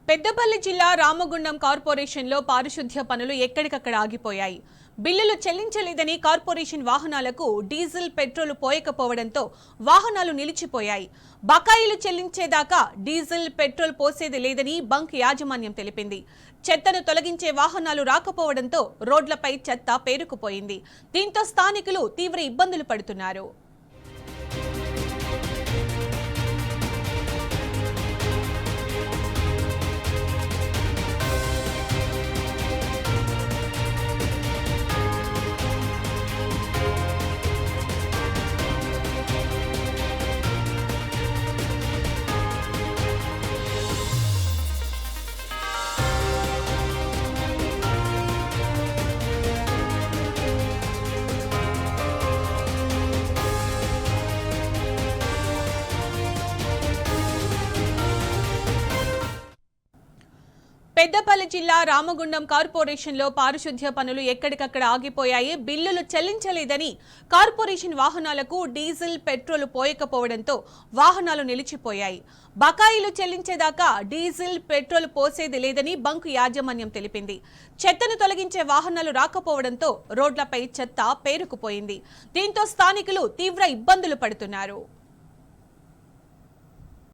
పెద్దపల్లి జిల్లా రామగుండం కార్పొరేషన్లో పారిశుద్ధ్య పనులు ఎక్కడికక్కడ ఆగిపోయాయి. బిల్లులు చెల్లించలేదని కార్పొరేషన్ వాహనాలకు డీజిల్ పెట్రోల్ పోయకపోవడంతో వాహనాలు నిలిచిపోయాయి. బకాయిలు చెల్లించేదాకా డీజిల్ పెట్రోల్ పోసేది లేదని బంక్ యాజమాన్యం తెలిపింది. చెత్తను తొలగించే వాహనాలు రాకపోవడంతో రోడ్లపై చెత్త పేరుకుపోయింది. దీంతో స్థానికులు తీవ్ర ఇబ్బందులు పడుతున్నారు. పెద్దపల్లి జిల్లా రామగుండం కార్పొరేషన్లో పారిశుద్ధ్య పనులు ఎక్కడికక్కడ ఆగిపోయాయి. బిల్లులు చెల్లించలేదని కార్పొరేషన్ వాహనాలకు డీజిల్ పెట్రోల్ పోయకపోవడంతో వాహనాలు నిలిచిపోయాయి. బకాయిలు చెల్లించేదాకా డీజిల్ పెట్రోల్ పోసేది లేదని బంక్ యాజమాన్యం తెలిపింది. చెత్తను తొలగించే వాహనాలు రాకపోవడంతో రోడ్లపై చెత్త పేరుకుపోయింది. దీంతో స్థానికులు తీవ్ర ఇబ్బందులు పడుతున్నారు.